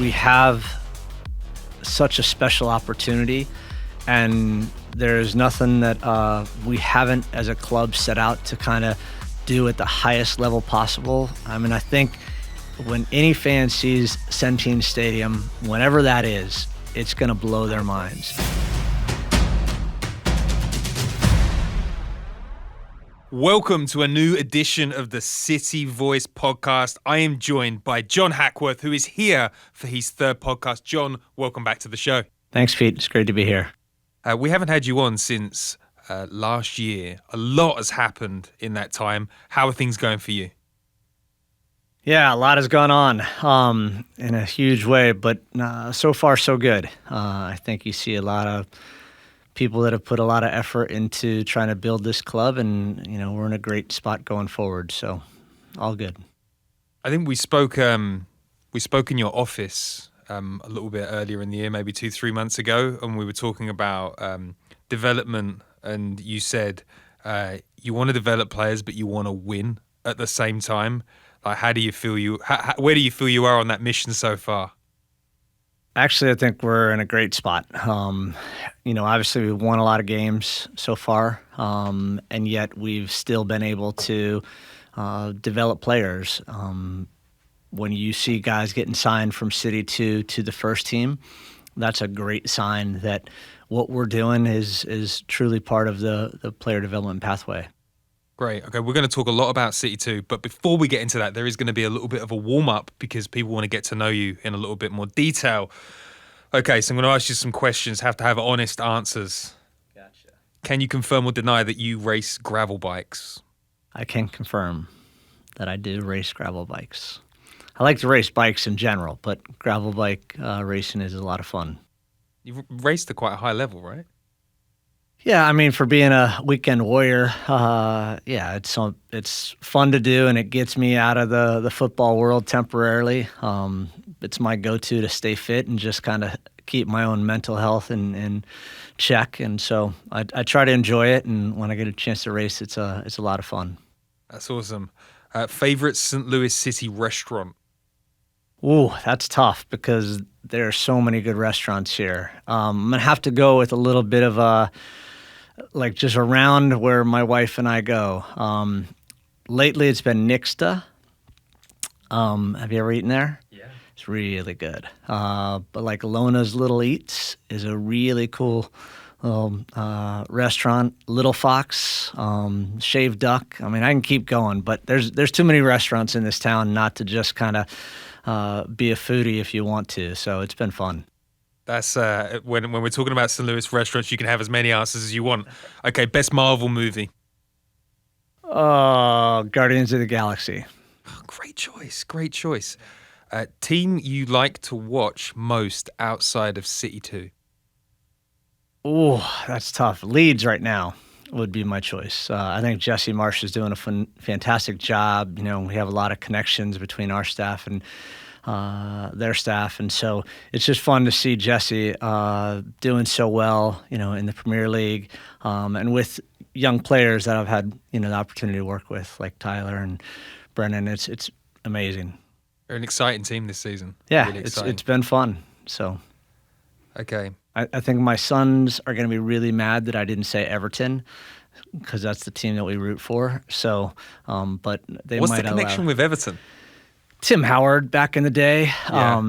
we have such a special opportunity, and there's nothing that we haven't as a club set out to kind of do at the highest level possible. I mean, I think when any fan sees Centene Stadium, whenever that is, it's going to blow their minds. Welcome to a new edition of the City Voice podcast. I am joined by John Hackworth, who is here for his third podcast. John, welcome back to the show. Thanks, Pete. It's great to be here. We haven't had you on since last year. A lot has happened in that time. How are things going for you? Yeah, a lot has gone on in a huge way, but so far so good. I think you see a lot of people that have put a lot of effort into trying to build this club, and we're in a great spot going forward. So, all good. I think we spoke in your office a little bit earlier in the year, maybe 2-3 months ago, and we were talking about development. And you said you want to develop players, but you want to win at the same time. Like, how do you feel where do you feel you are on that mission so far? Actually, I think we're in a great spot. Obviously we've won a lot of games so far, and yet we've still been able to develop players. When you see guys getting signed from City 2 to the first team, that's a great sign that what we're doing is truly part of the player development pathway. Great. Okay, we're going to talk a lot about City 2, but before we get into that, there is going to be a little bit of a warm-up because people want to get to know you in a little bit more detail. Okay, so I'm going to ask you some questions, have to have honest answers. Gotcha. Can you confirm or deny that you race gravel bikes? I can confirm that I do race gravel bikes. I like to race bikes in general, but gravel bike racing is a lot of fun. You've raced at quite a high level, right? Yeah, I mean, for being a weekend warrior, it's fun to do, and it gets me out of the football world temporarily. It's my go-to to stay fit and just kind of keep my own mental health in check. And so I try to enjoy it, and when I get a chance to race, it's a lot of fun. That's awesome. Favorite St. Louis City restaurant? Ooh, that's tough because there are so many good restaurants here. I'm going to have to go with a little bit of just around where my wife and I go. Lately, it's been Nixta. Have you ever eaten there? Yeah. It's really good. But like Lona's Little Eats is a really cool restaurant. Little Fox, Shaved Duck. I mean, I can keep going, but there's too many restaurants in this town not to just kind of be a foodie if you want to. So it's been fun. That's when we're talking about St. Louis restaurants, you can have as many answers as you want. Okay, best Marvel movie? Guardians of the Galaxy. Oh, great choice. Team you like to watch most outside of City 2? Oh, that's tough. Leeds right now would be my choice. I think Jesse Marsh is doing a fantastic job. We have a lot of connections between our staff and their staff, and so it's just fun to see Jesse doing so well, in the Premier League, and with young players that I've had, the opportunity to work with, like Tyler and Brennan. It's amazing. They're an exciting team this season. Yeah, really it's been fun. So, okay. I think my sons are going to be really mad that I didn't say Everton, because that's the team that we root for. So, but they What's might the connection with Everton? Tim Howard back in the day. Yeah.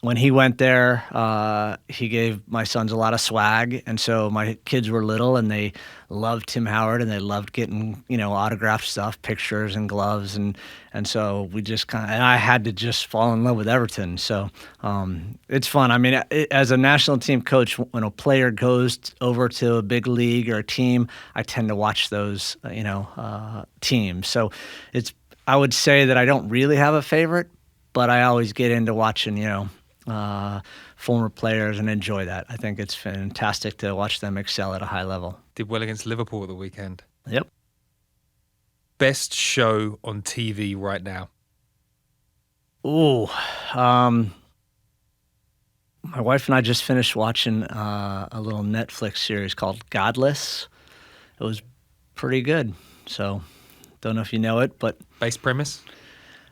When he went there, he gave my sons a lot of swag, and so my kids were little, and they loved Tim Howard, and they loved getting autographed stuff, pictures, and gloves, and so we just and I had to just fall in love with Everton. So it's fun. I mean, as a national team coach, when a player goes over to a big league or a team, I tend to watch those teams. So I would say that I don't really have a favorite, but I always get into watching, former players and enjoy that. I think it's fantastic to watch them excel at a high level. Did well against Liverpool at the weekend. Yep. Best show on TV right now? Ooh, my wife and I just finished watching a little Netflix series called Godless. It was pretty good. So, don't know if you know it, but base premise?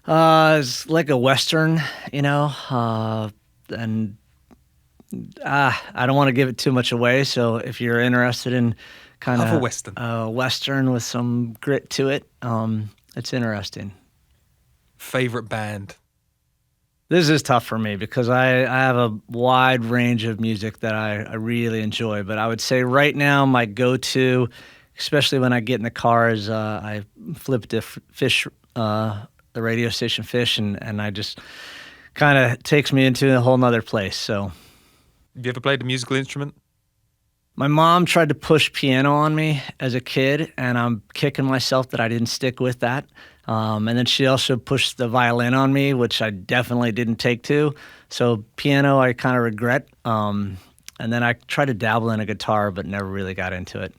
It's like a Western, and I don't want to give it too much away. So if you're interested in kind Love a of Western. Western with some grit to it, it's interesting. Favorite band? This is tough for me because I have a wide range of music that I really enjoy. But I would say right now my go-to, especially when I get in the car, is I flip to Fish, the radio station Fish, and I just kind of takes me into a whole nother place. So Have you ever played a musical instrument? my mom tried to push piano on me as a kid, and I'm kicking myself that I didn't stick with that. And then she also pushed the violin on me, which I definitely didn't take to. So piano, I kind of regret. And then I tried to dabble in a guitar, but never really got into it.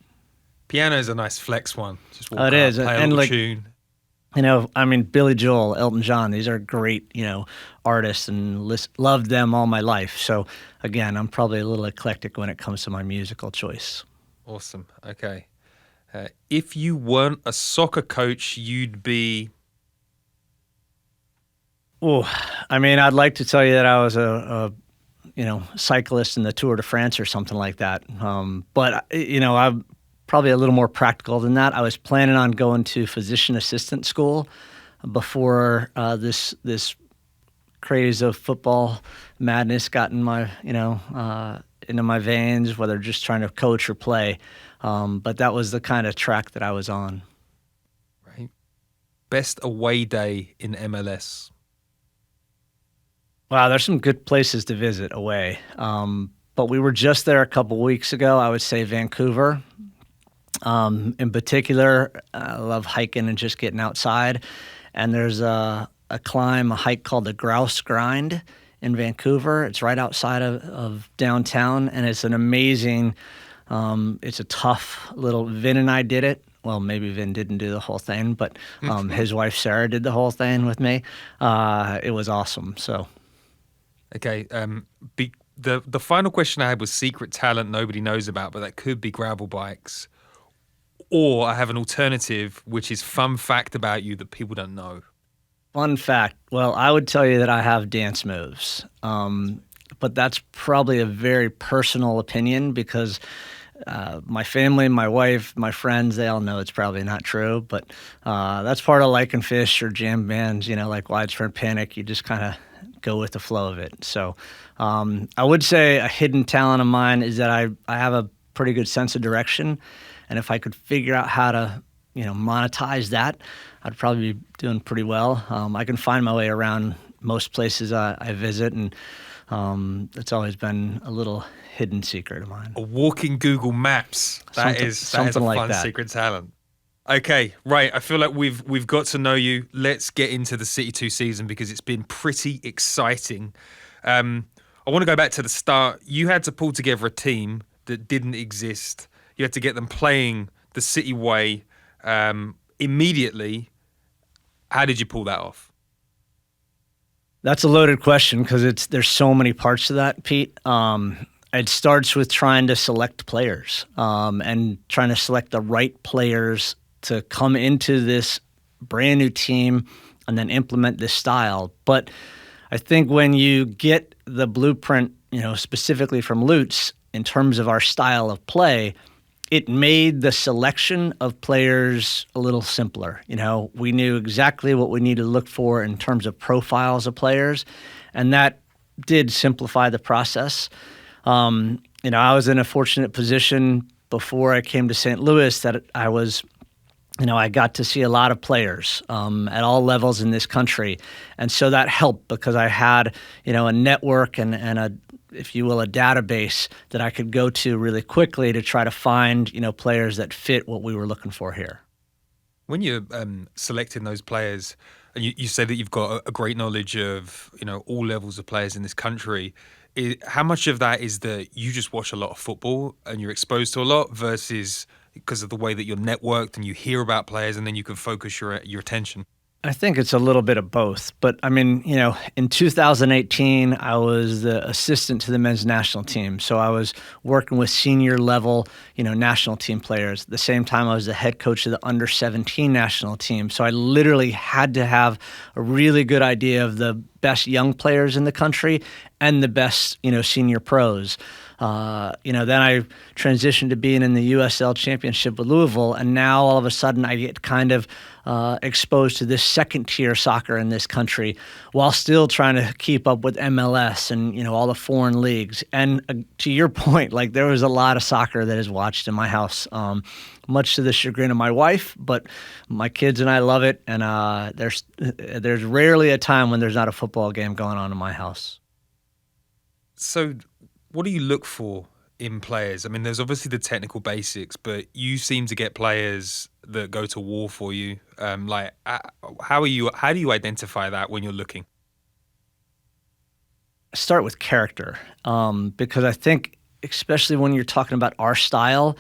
Piano is a nice flex one. Just walk Oh, it up, is. play a And little like, tune. I mean, Billy Joel, Elton John, these are great, artists, and loved them all my life. So again, I'm probably a little eclectic when it comes to my musical choice. Awesome. Okay. If you weren't a soccer coach, you'd be... Oh, I mean, I'd like to tell you that I was a cyclist in the Tour de France or something like that. But I'm probably a little more practical than that. I was planning on going to physician assistant school before this craze of football madness got in my into my veins, whether just trying to coach or play. But that was the kind of track that I was on. Right. Best away day in MLS? Wow, there's some good places to visit away. But we were just there a couple weeks ago. I would say Vancouver. In particular, I love hiking and just getting outside. And there's a hike called the Grouse Grind in Vancouver. It's right outside of downtown, and it's an amazing, it's a tough little, Vin and I did it. Well, maybe Vin didn't do the whole thing, but his wife Sarah did the whole thing with me. It was awesome, so. Okay. The final question I had was secret talent nobody knows about, but that could be gravel bikes. Or I have an alternative, which is fun fact about you that people don't know. Fun fact. Well, I would tell you that I have dance moves. But that's probably a very personal opinion because my family, my wife, my friends, they all know it's probably not true. But that's part of liking Fish or jam bands, like Widespread Panic. You just kind of go with the flow of it. So I would say a hidden talent of mine is that I have a pretty good sense of direction. And if I could figure out how to, monetize that, I'd probably be doing pretty well. I can find my way around most places I visit, and it's always been a little hidden secret of mine. A walking Google Maps. That is a fun secret talent. Okay, right. I feel like we've got to know you. Let's get into the City 2 season because it's been pretty exciting. I want to go back to the start. You had to pull together a team that didn't exist. You had to get them playing the City way immediately. How did you pull that off? That's a loaded question because there's so many parts to that, Pete. It starts with trying to select players and trying to select the right players to come into this brand new team and then implement this style. But I think when you get the blueprint, specifically from Lutz in terms of our style of play, it made the selection of players a little simpler. We knew exactly what we needed to look for in terms of profiles of players, and that did simplify the process. I was in a fortunate position before I came to St. Louis that I was, I got to see a lot of players at all levels in this country. And so that helped because I had, a network and a, if you will, a database that I could go to really quickly to try to find, players that fit what we were looking for here. When you're selecting those players, and you say that you've got a great knowledge of, all levels of players in this country, how much of that is that you just watch a lot of football and you're exposed to a lot versus because of the way that you're networked and you hear about players and then you can focus your attention? I think it's a little bit of both. But I mean, in 2018, I was the assistant to the men's national team. So I was working with senior level, national team players. At the same time, I was the head coach of the under 17 national team. So I literally had to have a really good idea of the best young players in the country and the best, senior pros. Then I transitioned to being in the USL Championship with Louisville, and now all of a sudden I get kind of exposed to this second-tier soccer in this country, while still trying to keep up with MLS and all the foreign leagues. And to your point, like there was a lot of soccer that is watched in my house, much to the chagrin of my wife, but my kids and I love it. And there's rarely a time when there's not a football game going on in my house. So, what do you look for in players? I mean, there's obviously the technical basics, but you seem to get players that go to war for you. How do you identify that when you're looking? Start with character, because I think, especially when you're talking about our style,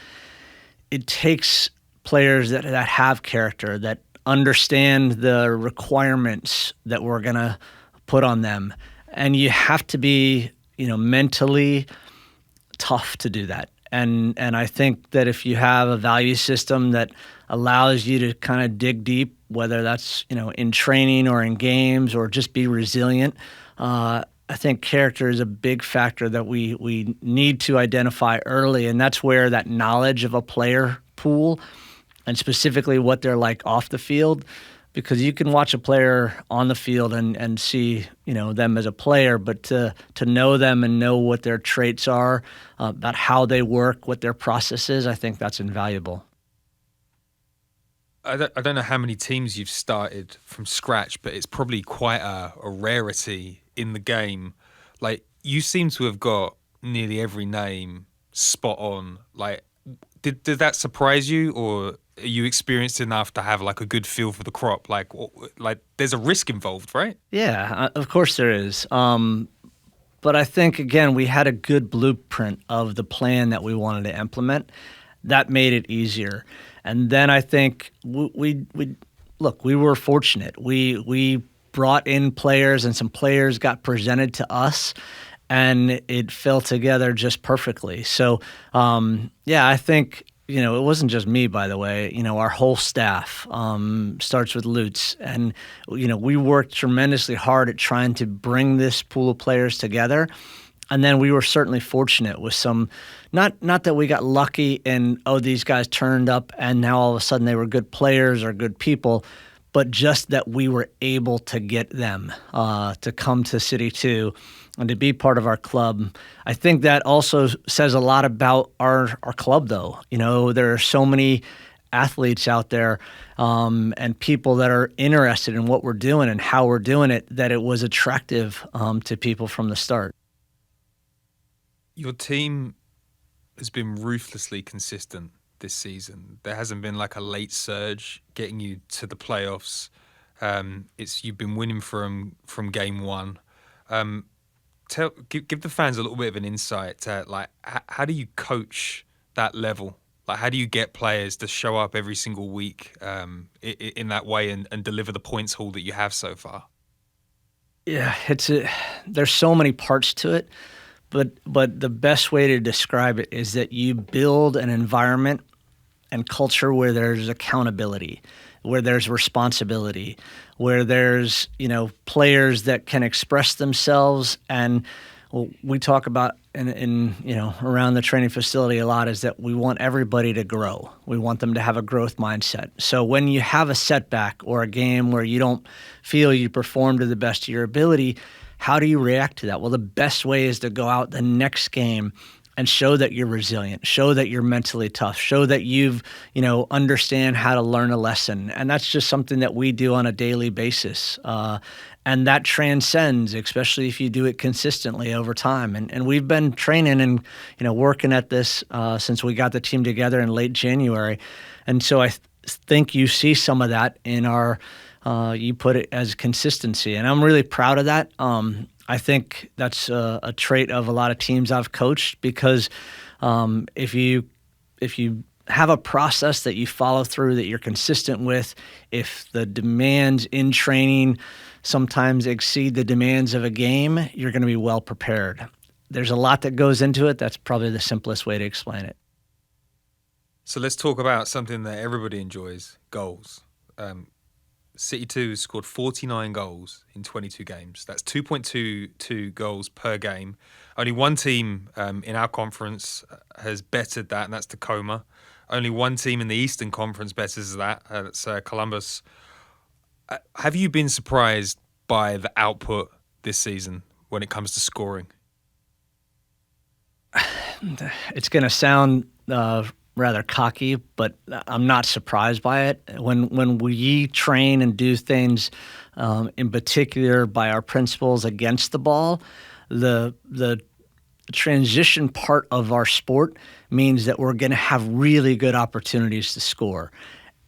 it takes players that have character, that understand the requirements that we're gonna put on them, and you have to be, mentally tough to do that. And I think that if you have a value system that allows you to kind of dig deep, whether that's in training or in games or just be resilient, I think character is a big factor that we need to identify early, and that's where that knowledge of a player pool and specifically what they're like off the field, because you can watch a player on the field and see them as a player, but to know them and know what their traits are, about how they work, what their process is, I think that's invaluable. I don't know how many teams you've started from scratch, but it's probably quite a rarity in the game. Like, you seem to have got nearly every name spot on. Like, did that surprise you, or are you experienced enough to have like a good feel for the crop? Like there's a risk involved, right? Yeah, of course there is. But I think, again, we had a good blueprint of the plan that we wanted to implement. That made it easier. And then I think we were fortunate. We brought in players, and some players got presented to us, and it fell together just perfectly. So, I think, it wasn't just me, by the way. Our whole staff starts with Lutz, and, we worked tremendously hard at trying to bring this pool of players together. And then we were certainly fortunate with some, not that we got lucky and, these guys turned up and now all of a sudden they were good players or good people, but just that we were able to get them to come to City 2 and to be part of our club. I think that also says a lot about our club, though. There are so many athletes out there and people that are interested in what we're doing and how we're doing it, that it was attractive to people from the start. Your team has been ruthlessly consistent this season. There hasn't been like a late surge getting you to the playoffs. You've been winning from game one. Give the fans a little bit of an insight to like how do you coach that level? Like, how do you get players to show up every single week in that way and deliver the points haul that you have so far? Yeah, there's so many parts to it. But the best way to describe it is that you build an environment and culture where there's accountability, where there's responsibility, where there's, players that can express themselves. And what we talk about in around the training facility a lot is that we want everybody to grow. We want them to have a growth mindset. So when you have a setback or a game where you don't feel you perform to the best of your ability, how do you react to that? Well, the best way is to go out the next game and show that you're resilient, show that you're mentally tough, show that you've, understand how to learn a lesson. And that's just something that we do on a daily basis. And that transcends, especially if you do it consistently over time. And we've been training and, working at this since we got the team together in late January. And so I think you see some of that in our you put it as consistency, and I'm really proud of that. I think that's a trait of a lot of teams I've coached, because if you have a process that you follow through, that you're consistent with, if the demands in training sometimes exceed the demands of a game, you're going to be well prepared. There's a lot that goes into it. That's probably the simplest way to explain it. So let's talk about something that everybody enjoys: goals. City 2 has scored 49 goals in 22 games. That's 2.22 goals per game. Only one team in our conference has bettered that, and that's Tacoma. Only one team in the Eastern Conference betters that. That's Columbus. Have you been surprised by the output this season when it comes to scoring? It's going to sound rather cocky, but I'm not surprised by it. When we train and do things, in particular by our principles against the ball, the transition part of our sport means that we're going to have really good opportunities to score.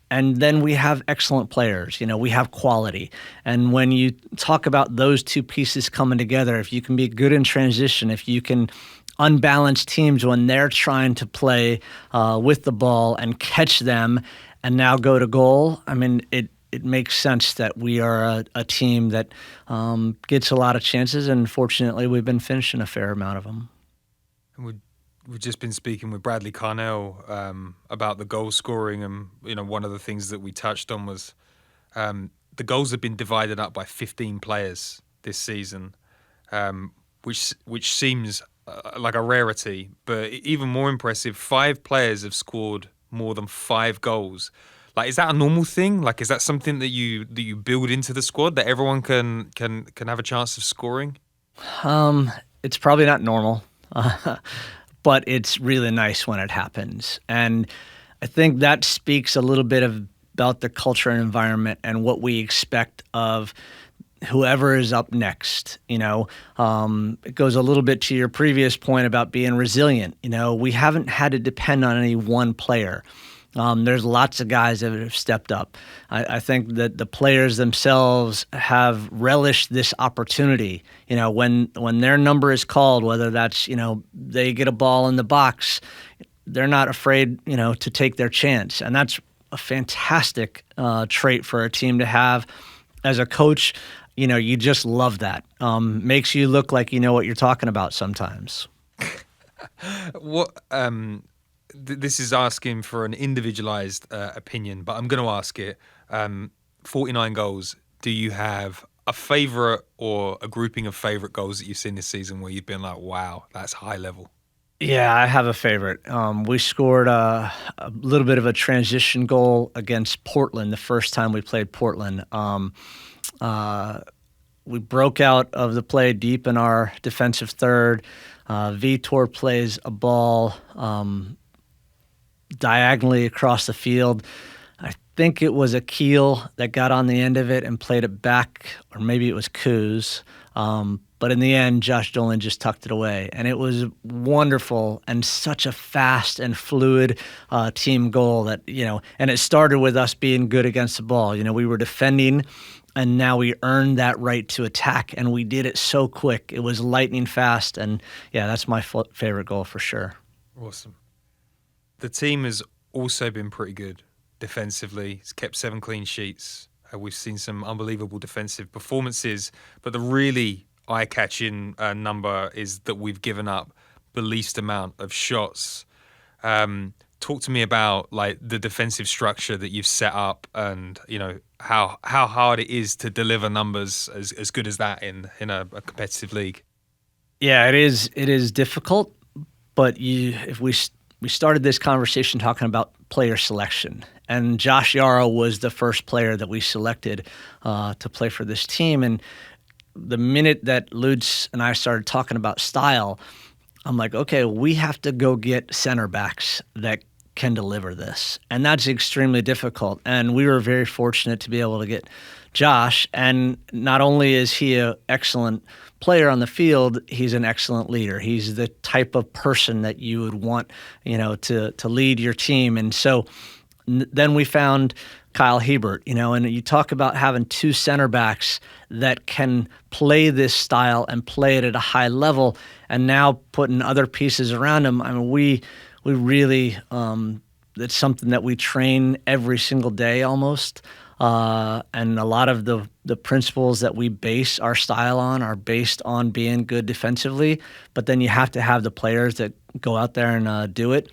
And then we have excellent players. We have quality. And when you talk about those two pieces coming together, if you can be good in transition, if you can unbalance teams when they're trying to play with the ball and catch them and now go to goal, I mean, it makes sense that we are a team that gets a lot of chances, and fortunately we've been finishing a fair amount of them. And we've just been speaking with Bradley Carnell about the goal scoring, and one of the things that we touched on was the goals have been divided up by 15 players this season, which seems like a rarity, but even more impressive, 5 players have scored more than 5 goals. Like, is that a normal thing? Like, is that something that you build into the squad, that everyone can have a chance of scoring? It's probably not normal, but it's really nice when it happens. And I think that speaks a little bit about the culture and environment and what we expect of whoever is up next. It goes a little bit to your previous point about being resilient. We haven't had to depend on any one player. There's lots of guys that have stepped up. I think that the players themselves have relished this opportunity. When their number is called, whether that's, they get a ball in the box, they're not afraid, to take their chance. And that's a fantastic trait for a team to have. As a coach, you just love that. Makes you look like you know what you're talking about sometimes. What this is asking for an individualized opinion, but I'm going to ask it. 49 goals. Do you have a favorite or a grouping of favorite goals that you've seen this season where you've been like, wow, that's high level? Yeah, I have a favorite. We scored a little bit of a transition goal against Portland the first time we played Portland. We broke out of the play deep in our defensive third. Vitor plays a ball diagonally across the field. I think it was Akil that got on the end of it and played it back, or maybe it was Kuz. But in the end, Josh Dolan just tucked it away. And it was wonderful and such a fast and fluid team goal that, and it started with us being good against the ball. We were defending, and now we earned that right to attack, and we did it so quick. It was lightning fast, and yeah, that's my favorite goal for sure. Awesome. The team has also been pretty good defensively. It's kept 7 clean sheets. We've seen some unbelievable defensive performances, but the really eye-catching number is that we've given up the least amount of shots. Talk to me about like the defensive structure that you've set up, and how hard it is to deliver numbers as good as that in a competitive league. Yeah, it is difficult, but if we started this conversation talking about player selection, and Josh Yarrow was the first player that we selected to play for this team. And the minute that Lutz and I started talking about style, I'm like, okay, we have to go get center backs that can deliver this. And that's extremely difficult. And we were very fortunate to be able to get Josh. And not only is he an excellent player on the field, he's an excellent leader. He's the type of person that you would want, to lead your team. And so then we found Kyle Hebert, and you talk about having 2 center backs that can play this style and play it at a high level, and now putting other pieces around him. I mean, we really, it's something that we train every single day almost. And a lot of the principles that we base our style on are based on being good defensively, but then you have to have the players that go out there and do it.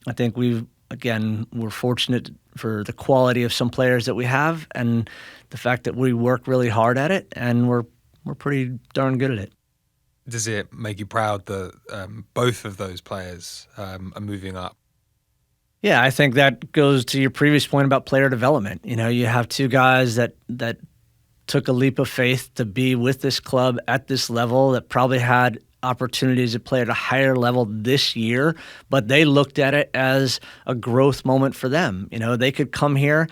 I think we've again, we're fortunate for the quality of some players that we have, and the fact that we work really hard at it, and we're pretty darn good at it. Does it make you proud that both of those players are moving up? Yeah, I think that goes to your previous point about player development. You have two guys that took a leap of faith to be with this club at this level, that probably had opportunities to play at a higher level this year, but they looked at it as a growth moment for them. They could come here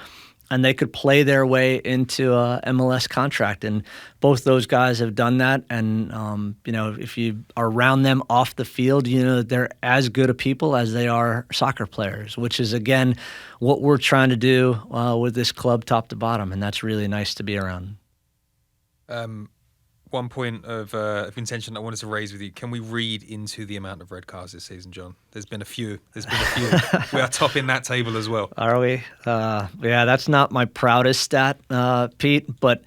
and they could play their way into a MLS contract, and both those guys have done that. And if you are around them off the field, that they're as good a people as they are soccer players, which is again what we're trying to do with this club, top to bottom, and that's really nice to be around. One point of intention I wanted to raise with you: can we read into the amount of red cards this season, John? There's been a few. We are topping that table as well. Are we? Yeah, that's not my proudest stat, Pete, but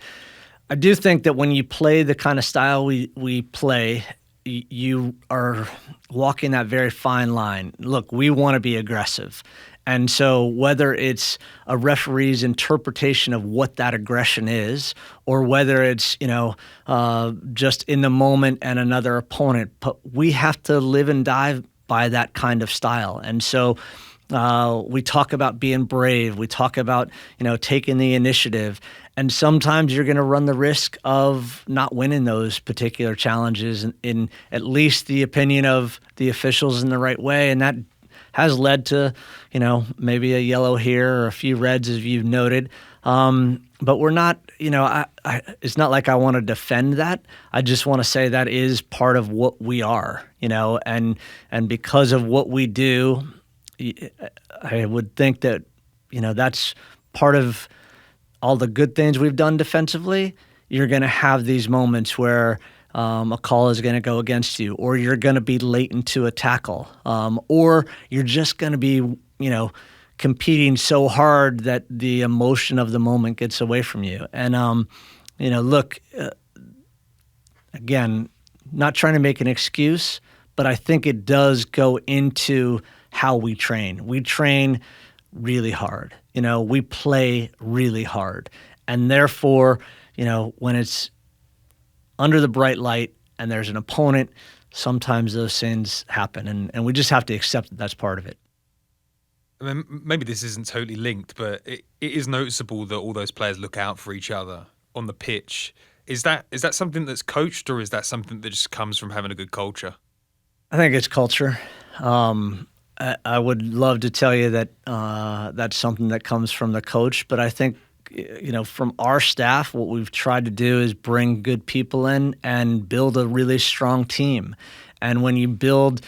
I do think that when you play the kind of style we play, you are walking that very fine line. Look, we want to be aggressive. And so whether it's a referee's interpretation of what that aggression is, or whether it's, just in the moment and another opponent, but we have to live and die by that kind of style. And so we talk about being brave. We talk about, taking the initiative. And sometimes you're going to run the risk of not winning those particular challenges in at least the opinion of the officials in the right way. And that has led to, maybe a yellow here or a few reds, as you've noted. But we're not, it's not like I want to defend that. I just want to say that is part of what we are, and because of what we do, I would think that, that's part of all the good things we've done defensively. You're going to have these moments where a call is going to go against you, or you're going to be late into a tackle, or you're just going to be, competing so hard that the emotion of the moment gets away from you. And, look, again, not trying to make an excuse, but I think it does go into how we train. We train really hard. We play really hard. And therefore, when it's under the bright light and there's an opponent, sometimes those things happen. And we just have to accept that that's part of it. I mean, maybe this isn't totally linked, but it is noticeable that all those players look out for each other on the pitch. Is that something that's coached, or is that something that just comes from having a good culture? I think it's culture. I would love to tell you that that's something that comes from the coach, but I think, from our staff, what we've tried to do is bring good people in and build a really strong team. And when you build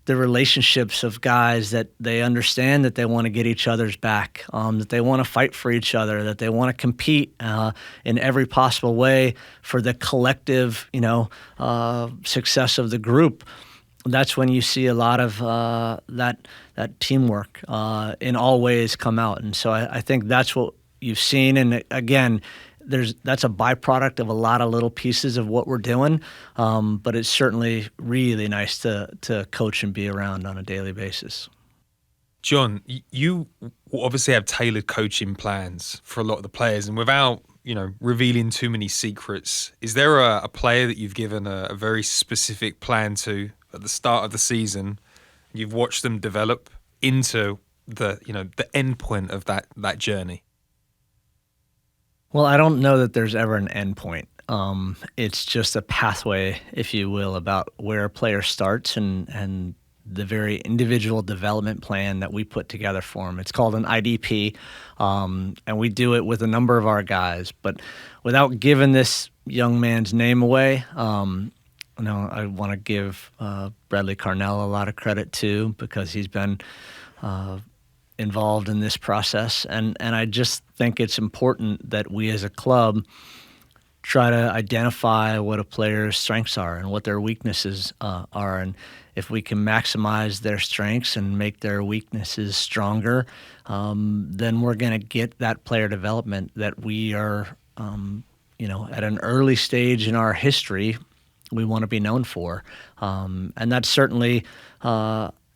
the relationships of guys that they understand that they want to get each other's back, that they want to fight for each other, that they want to compete in every possible way for the collective, success of the group. That's when you see a lot of that teamwork in all ways come out. And so I think that's what you've seen. And again, that's a byproduct of a lot of little pieces of what we're doing. But it's certainly really nice to coach and be around on a daily basis. John, you obviously have tailored coaching plans for a lot of the players, and without revealing too many secrets, is there a player that you've given a very specific plan to at the start of the season? You've watched them develop into the end point of that journey. Well, I don't know that there's ever an end point. It's just a pathway, if you will, about where a player starts and the very individual development plan that we put together for them. It's called an IDP, and we do it with a number of our guys. But without giving this young man's name away, I want to give Bradley Carnell a lot of credit too, because he's been involved in this process. And I just think it's important that we as a club try to identify what a player's strengths are and what their weaknesses are. And if we can maximize their strengths and make their weaknesses stronger, then we're going to get that player development that we are, at an early stage in our history, we want to be known for. And that's certainly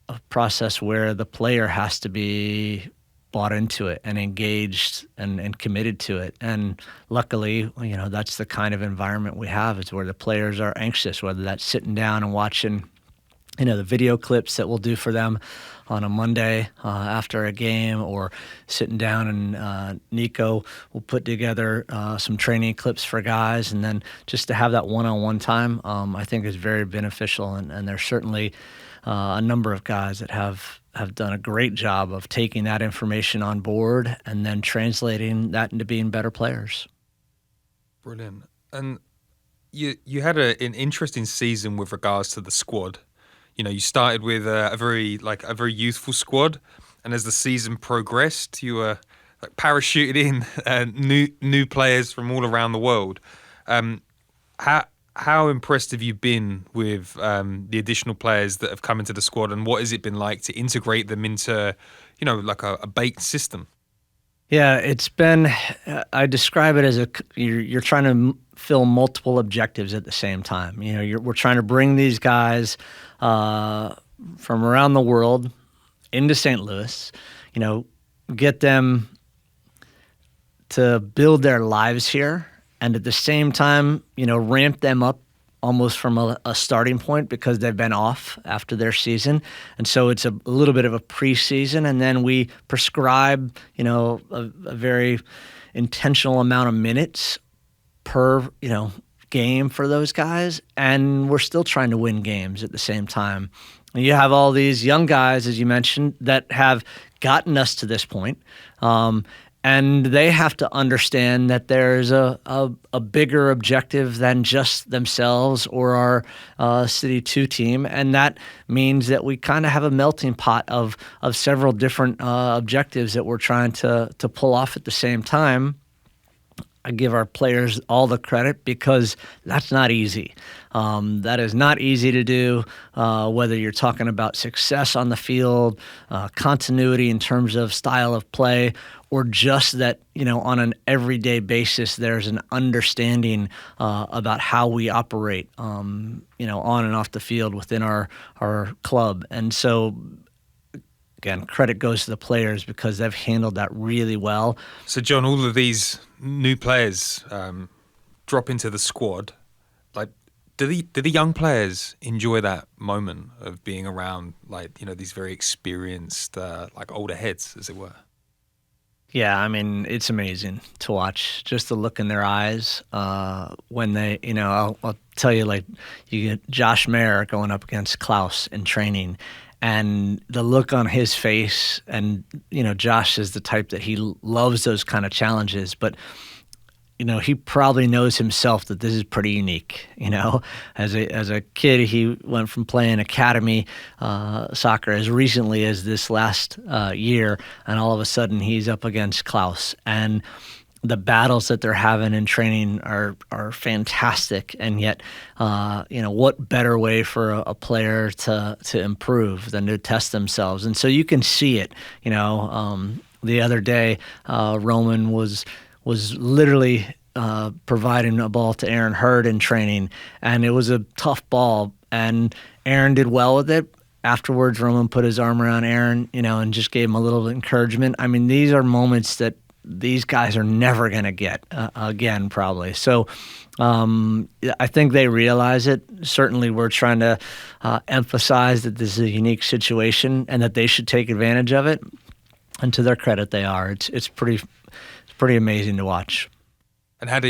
a process where the player has to be bought into it and engaged and committed to it. And luckily, that's the kind of environment we have, is where the players are anxious, whether that's sitting down and watching, the video clips that we'll do for them on a Monday after a game, or sitting down and Nico will put together some training clips for guys. And then just to have that one-on-one time, I think is very beneficial. And there's certainly a number of guys that have done a great job of taking that information on board and then translating that into being better players. Brilliant. And you had an interesting season with regards to the squad. You started with a very youthful squad, and as the season progressed, you were like parachuted in new players from all around the world. How impressed have you been with the additional players that have come into the squad, and what has it been like to integrate them into, like a baked system? Yeah, it's been, I describe it as you're trying to fill multiple objectives at the same time. We're trying to bring these guys from around the world into St. Louis, get them to build their lives here, and at the same time, ramp them up almost from a starting point, because they've been off after their season. And so it's a little bit of a preseason, and then we prescribe, a very intentional amount of minutes per, game for those guys. And we're still trying to win games at the same time. And you have all these young guys, as you mentioned, that have gotten us to this point. And they have to understand that there's a bigger objective than just themselves or our City 2 team. And that means that we kind of have a melting pot of several different objectives that we're trying to pull off at the same time. I give our players all the credit, because that's not easy. That is not easy to do, whether you're talking about success on the field, continuity in terms of style of play, or just that, on an everyday basis, there's an understanding about how we operate, on and off the field within our club. And so, again, credit goes to the players, because they've handled that really well. So, John, all of these new players drop into the squad. Like, do the young players enjoy that moment of being around, these very experienced, older heads, as it were? Yeah, I mean, it's amazing to watch just the look in their eyes when they, I'll tell you, you get Josh Mayer going up against Klaus in training, and the look on his face. And, Josh is the type that he loves those kind of challenges, but, he probably knows himself that this is pretty unique. As a kid, he went from playing academy soccer as recently as this last year, and all of a sudden he's up against Klaus. And the battles that they're having in training are fantastic, and yet, what better way for a player to improve than to test themselves? And so you can see it. The other day, Roman was literally providing a ball to Aaron Hurd in training, and it was a tough ball, and Aaron did well with it. Afterwards, Roman put his arm around Aaron, and just gave him a little encouragement. I mean, these are moments that these guys are never going to get again, probably. So I think they realize it. Certainly, we're trying to emphasize that this is a unique situation and that they should take advantage of it. And to their credit, they are. It's pretty amazing to watch. And how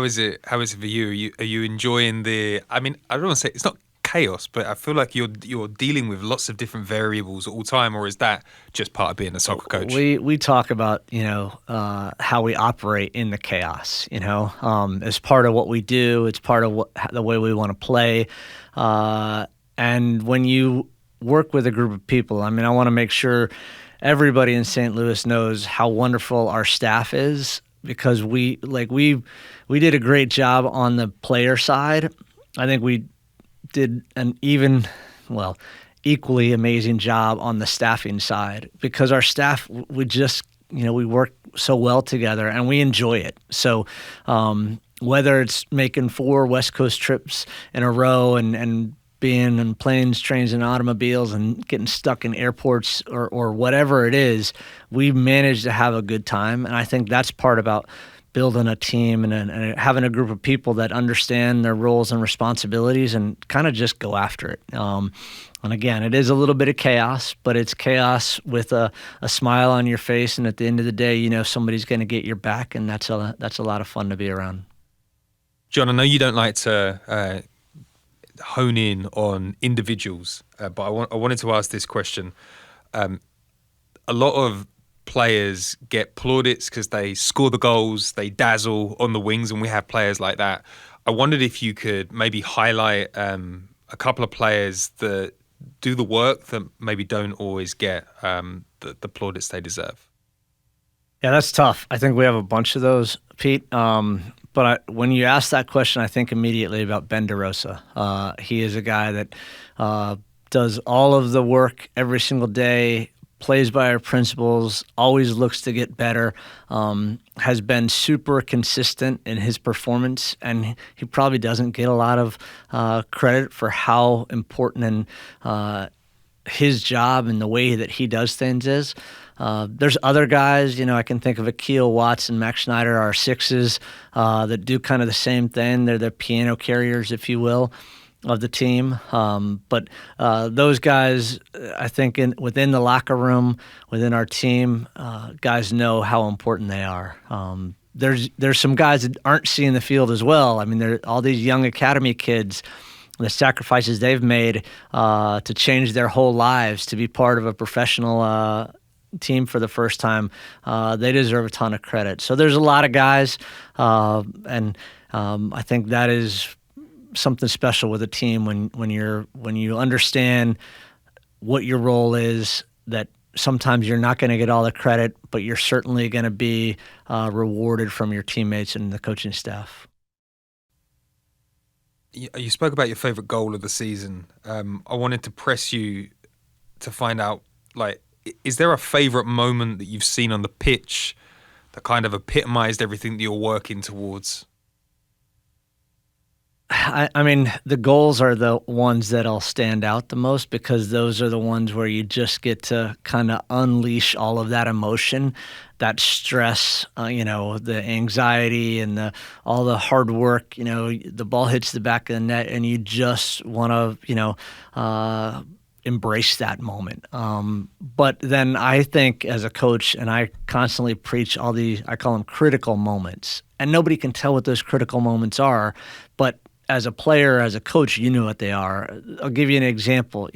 is it for you? Are you enjoying the? I mean, I don't want to say it's not chaos, but I feel like you're dealing with lots of different variables all the time, or is that just part of being a soccer coach? We talk about how we operate in the chaos. As part of what we do, it's part of the way we want to play. And when you work with a group of people, I mean, I want to make sure everybody in St. Louis knows how wonderful our staff is, because we did a great job on the player side. I think we did an equally amazing job on the staffing side, because our staff, we work so well together and we enjoy it. So whether it's making 4 West Coast trips in a row and being in planes, trains, and automobiles and getting stuck in airports or whatever it is, we manage to have a good time. And I think that's part about building a team and having a group of people that understand their roles and responsibilities and kind of just go after it. And again, it is a little bit of chaos, but it's chaos with a smile on your face. And at the end of the day, you know somebody's going to get your back, and that's a lot of fun to be around. John, I know you don't like to hone in on individuals, but I wanted to ask this question. A lot of players get plaudits because they score the goals, they dazzle on the wings, and we have players like that. I wondered if you could maybe highlight a couple of players that do the work that maybe don't always get the plaudits they deserve. Yeah, that's tough. I think we have a bunch of those, Pete. When you ask that question, I think immediately about Ben DeRosa. He is a guy that does all of the work every single day, plays by our principles, always looks to get better, has been super consistent in his performance, and he probably doesn't get a lot of credit for how important and his job and the way that he does things is. There's other guys, I can think of Akeel Watts and Max Schneider, our sixes, that do kind of the same thing. They're the piano carriers, if you will, of the team. But those guys, I think within the locker room, within our team, guys know how important they are. There's some guys that aren't seeing the field as well. I mean, there all these young academy kids, the sacrifices they've made to change their whole lives to be part of a professional team for the first time. They deserve a ton of credit. So there's a lot of guys, and I think that is something special with a team when you understand what your role is, that sometimes you're not going to get all the credit, but you're certainly going to be rewarded from your teammates and the coaching staff. You spoke about your favorite goal of the season. I wanted to press you to find out, is there a favorite moment that you've seen on the pitch that kind of epitomized everything that you're working towards? I mean, the goals are the ones that'll stand out the most because those are the ones where you just get to kind of unleash all of that emotion, that stress, the anxiety and all the hard work. The ball hits the back of the net and you just want to, embrace that moment. But then I think as a coach, and I constantly preach all these, I call them critical moments, and nobody can tell what those critical moments are, but as a player, as a coach, you know what they are. I'll give you an example.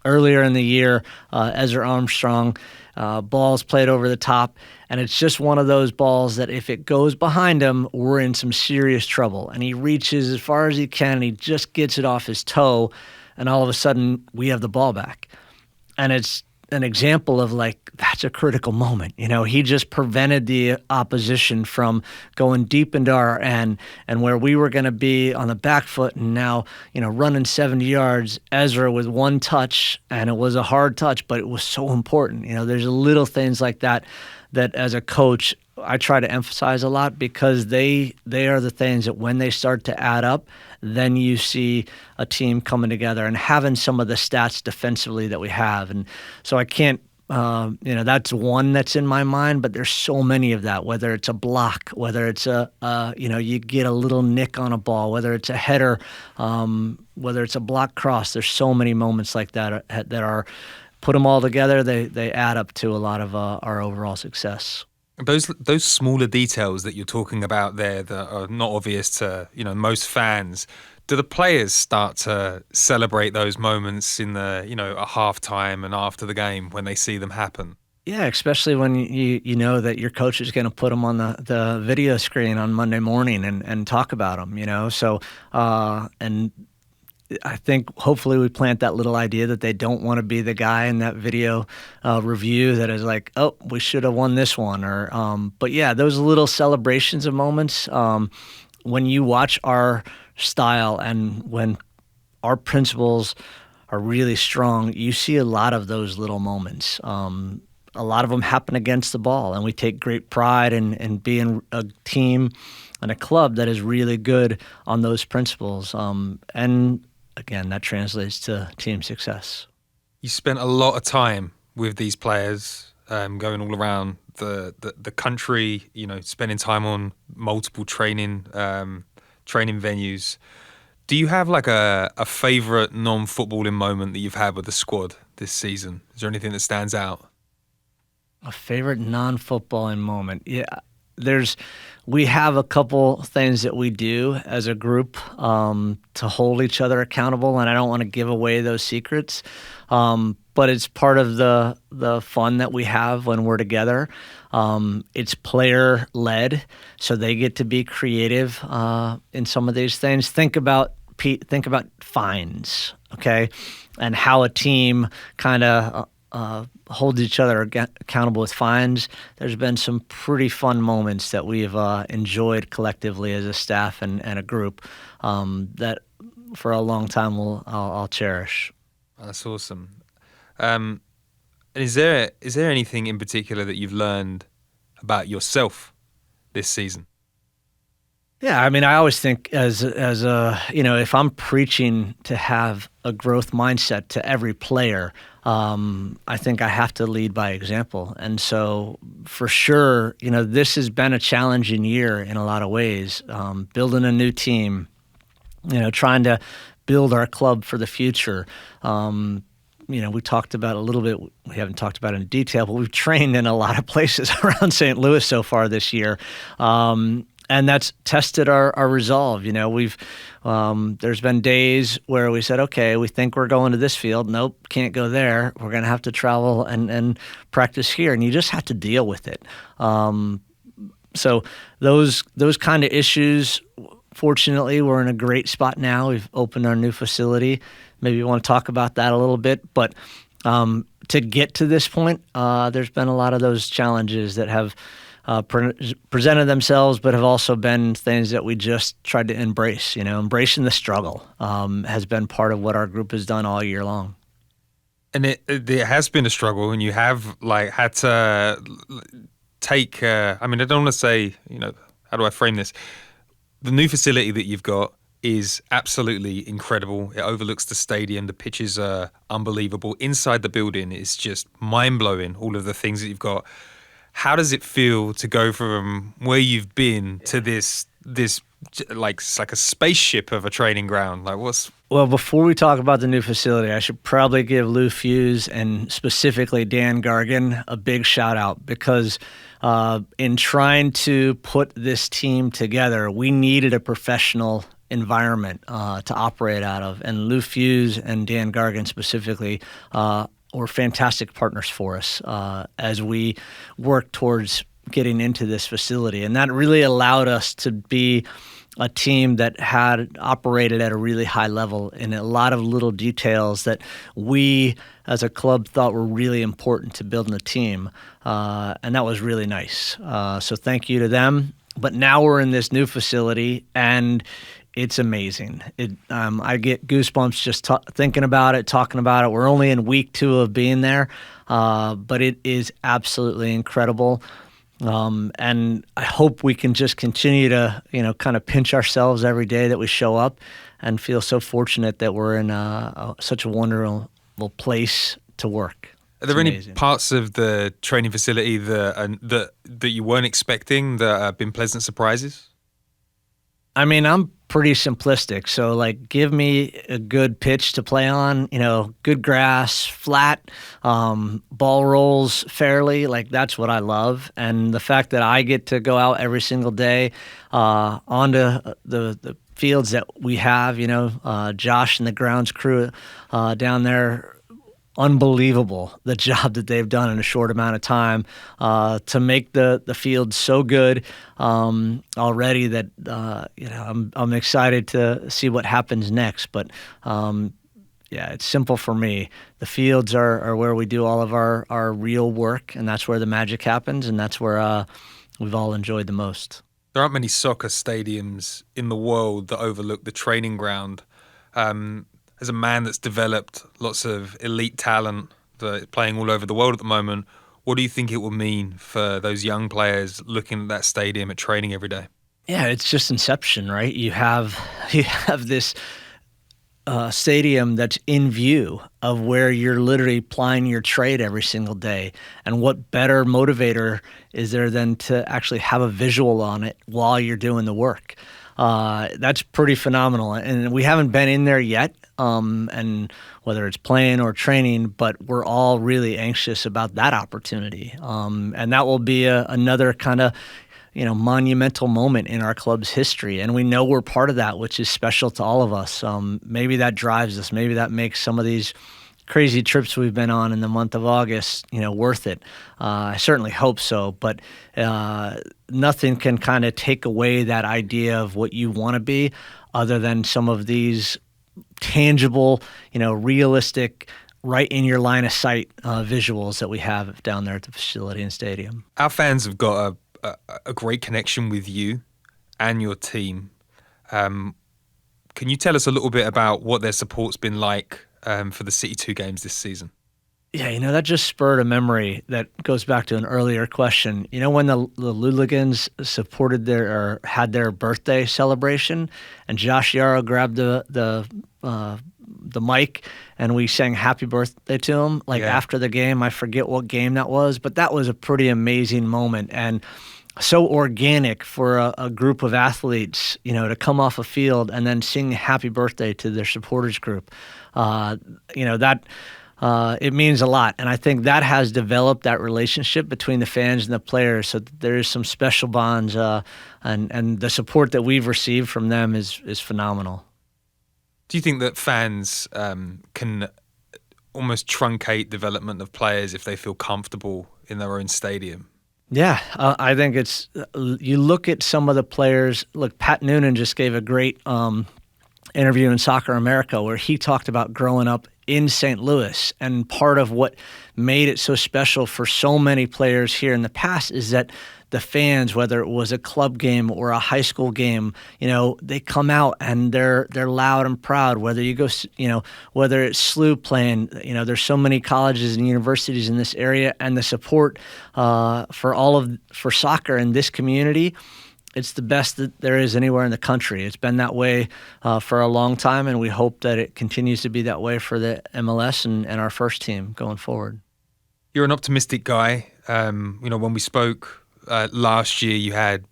Earlier in the year, Ezra Armstrong, balls played over the top, and it's just one of those balls that if it goes behind him, we're in some serious trouble. And he reaches as far as he can, and he just gets it off his toe, and all of a sudden, we have the ball back. And it's an example of that's a critical moment. He just prevented the opposition from going deep into our end, and where we were going to be on the back foot and now, running 70 yards, Ezra with one touch, and it was a hard touch, but it was so important. There's little things like that as a coach, I try to emphasize a lot because they are the things that when they start to add up, then you see a team coming together and having some of the stats defensively that we have. And so I can't, that's one that's in my mind, but there's so many of that, whether it's a block, whether it's you get a little nick on a ball, whether it's a header, whether it's a block cross. There's so many moments like that that are, put them all together, they add up to a lot of our overall success. Those smaller details that you're talking about there that are not obvious to most fans, do the players start to celebrate those moments in the at halftime and after the game when they see them happen? Yeah, especially when you know that your coach is going to put them on the video screen on Monday morning and talk about them. So and I think hopefully we plant that little idea that they don't want to be the guy in that video review that is like, oh, we should have won this one. But yeah, those little celebrations of moments, when you watch our style and when our principles are really strong, you see a lot of those little moments. A lot of them happen against the ball, and we take great pride in being a team and a club that is really good on those principles. And again, that translates to team success. You spent a lot of time with these players, going all around the country. Spending time on multiple training venues. Do you have like a favorite non-footballing moment that you've had with the squad this season? Is there anything that stands out? A favorite non-footballing moment? Yeah, there's we have a couple things that we do as a group to hold each other accountable, and I don't want to give away those secrets. But it's part of the fun that we have when we're together. It's player led, so they get to be creative in some of these things. Think about fines, okay, and how a team kind of holds each other accountable with fines. There's been some pretty fun moments that we've enjoyed collectively as a staff and a group that for a long time I'll cherish. That's awesome. And is there anything in particular that you've learned about yourself this season? Yeah, I mean, I always think as a if I'm preaching to have a growth mindset to every player, I think I have to lead by example. And so, for sure, this has been a challenging year in a lot of ways. Building a new team, trying to build our club for the future. We talked about a little bit. We haven't talked about it in detail, but we've trained in a lot of places around St. Louis so far this year. And that's tested our resolve. There's been days where we said, okay, we think we're going to this field. Nope, can't go there. We're going to have to travel and practice here. And you just have to deal with it. So those kind of issues, fortunately, we're in a great spot now. We've opened our new facility. Maybe you want to talk about that a little bit. But to get to this point, there's been a lot of those challenges that have presented themselves, but have also been things that we just tried to embrace. Embracing the struggle has been part of what our group has done all year long. And it has been a struggle, and you have had to take. I don't want to say, how do I frame this? The new facility that you've got is absolutely incredible. It overlooks the stadium. The pitches are unbelievable. Inside the building is just mind blowing. All of the things that you've got. How does it feel to go from where you've been to this like it's like a spaceship of a training ground? Well, before we talk about the new facility, I should probably give Lou Fuse and specifically Dan Gargan a big shout out, because in trying to put this team together, we needed a professional environment to operate out of, and Lou Fuse and Dan Gargan specifically were fantastic partners for us as we work towards getting into this facility. And that really allowed us to be a team that had operated at a really high level in a lot of little details that we as a club thought were really important to building the team. And that was really nice. So thank you to them. But now we're in this new facility, and it's amazing. I get goosebumps just thinking about it, talking about it. We're only in week 2 of being there, but it is absolutely incredible. And I hope we can just continue to, kind of pinch ourselves every day that we show up, and feel so fortunate that we're in such a wonderful place to work. Are there any parts of the training facility that you weren't expecting that have been pleasant surprises? I'm pretty simplistic. So, give me a good pitch to play on, good grass, flat, ball rolls fairly. That's what I love. And the fact that I get to go out every single day onto the fields that we have, Josh and the grounds crew down there, unbelievable the job that they've done in a short amount of time to make the field so good already that I'm excited to see what happens next. But it's simple for me. The fields are where we do all of our real work, and that's where the magic happens, and that's where we've all enjoyed the most. There aren't many soccer stadiums in the world that overlook the training ground. As a man that's developed lots of elite talent playing all over the world at the moment, what do you think it will mean for those young players looking at that stadium at training every day? Yeah, it's just inception, right? You have this stadium that's in view of where you're literally plying your trade every single day. And what better motivator is there than to actually have a visual on it while you're doing the work? That's pretty phenomenal. And we haven't been in there yet, and whether it's playing or training, but we're all really anxious about that opportunity. And that will be another kind of monumental moment in our club's history. And we know we're part of that, which is special to all of us. Maybe that drives us. Maybe that makes some of these crazy trips we've been on in the month of August, worth it. I certainly hope so, but nothing can kind of take away that idea of what you want to be other than some of these tangible, realistic, right in your line of sight visuals that we have down there at the facility and stadium. Our fans have got a great connection with you and your team. Can you tell us a little bit about what their support's been like for the City 2 games this season? Yeah, that just spurred a memory that goes back to an earlier question. When the Luligans supported had their birthday celebration, and Josh Yarrow grabbed the mic and we sang happy birthday to him after the game. I forget what game that was, but that was a pretty amazing moment and so organic for a group of athletes, to come off a field and then sing happy birthday to their supporters group. It means a lot. And I think that has developed that relationship between the fans and the players. So there is some special bonds, and the support that we've received from them is phenomenal. Do you think that fans can almost truncate development of players if they feel comfortable in their own stadium? Yeah, I think it's you look at some of the players. Look, Pat Noonan just gave a great interview in Soccer America where he talked about growing up in St. Louis. And part of what made it so special for so many players here in the past is that the fans, whether it was a club game or a high school game, they come out and they're loud and proud. Whether you go, whether it's SLU playing, there's so many colleges and universities in this area, and the support for soccer in this community, it's the best that there is anywhere in the country. It's been that way for a long time, and we hope that it continues to be that way for the MLS and our first team going forward. You're an optimistic guy. When we spoke last year, you had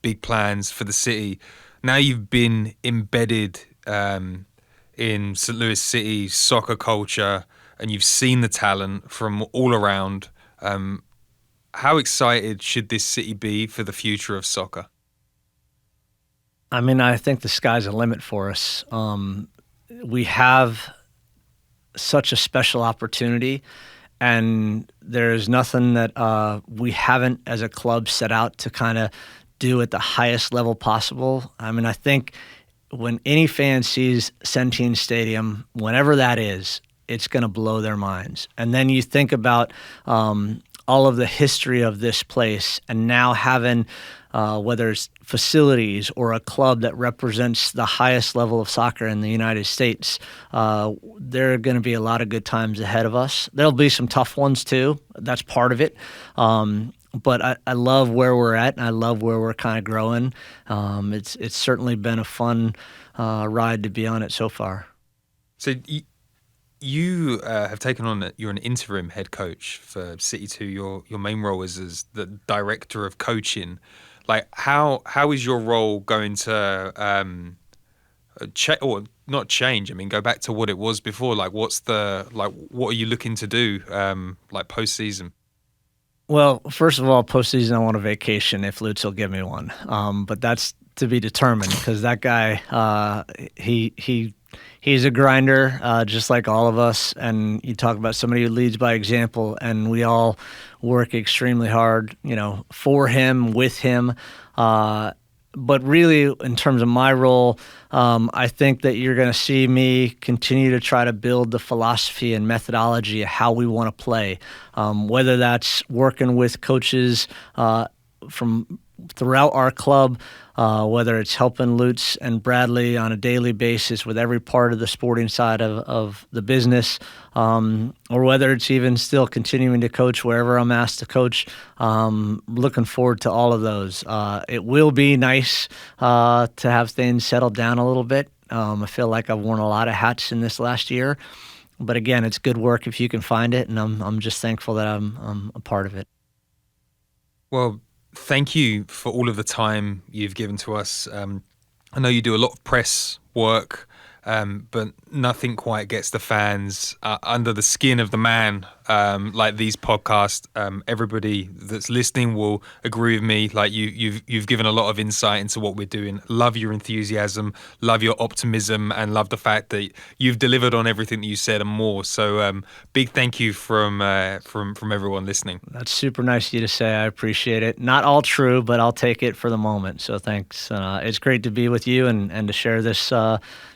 big plans for the city. Now you've been embedded in St. Louis City soccer culture, and you've seen the talent from all around. How excited should this city be for the future of soccer? I mean, I think the sky's the limit for us. We have such a special opportunity, and there's nothing that we haven't, as a club, set out to kind of do at the highest level possible. I mean, I think when any fan sees Centene Stadium, whenever that is, it's going to blow their minds. And then you think about all of the history of this place, and now having whether it's facilities or a club that represents the highest level of soccer in the United States, there are going to be a lot of good times ahead of us. There'll be some tough ones too. That's part of it. But I love where we're at, and I love where we're kind of growing. It's certainly been a fun ride to be on it so far. So you have taken on you're an interim head coach for City 2. Your main role is as the director of coaching. Like, how is your role going to or not change? I mean, go back to what it was before. Like, what are you looking to do post-season? Well, first of all, postseason, I want a vacation if Lutz will give me one. But that's to be determined, because that guy, he's a grinder, just like all of us. And you talk about somebody who leads by example, and we all work extremely hard, for him, with him. But really, in terms of my role, I think that you're going to see me continue to try to build the philosophy and methodology of how we want to play, whether that's working with coaches from throughout our club, whether it's helping Lutz and Bradley on a daily basis with every part of the sporting side of the business, or whether it's even still continuing to coach wherever I'm asked to coach. Looking forward to all of those. It will be nice to have things settled down a little bit. I feel like I've worn a lot of hats in this last year, but again, it's good work if you can find it, and I'm just thankful that I'm a part of it. Well, thank you for all of the time you've given to us. I know you do a lot of press work, but nothing quite gets the fans under the skin of the man like these podcasts. Everybody that's listening will agree with me. Like you've given a lot of insight into what we're doing. Love your enthusiasm, love your optimism, and love the fact that you've delivered on everything that you said and more. So big thank you from everyone listening. That's super nice of you to say. I appreciate it. Not all true, but I'll take it for the moment. So thanks. It's great to be with you and to share this,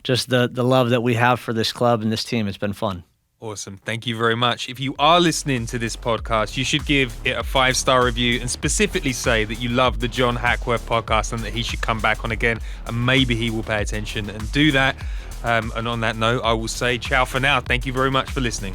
just the love that we have for this club and this team. It's been fun. Awesome. Thank you very much. If you are listening to this podcast, you should give it a 5-star review and specifically say that you love the John Hackworth podcast and that he should come back on again, and maybe he will pay attention and do that. And on that note, I will say ciao for now. Thank you very much for listening.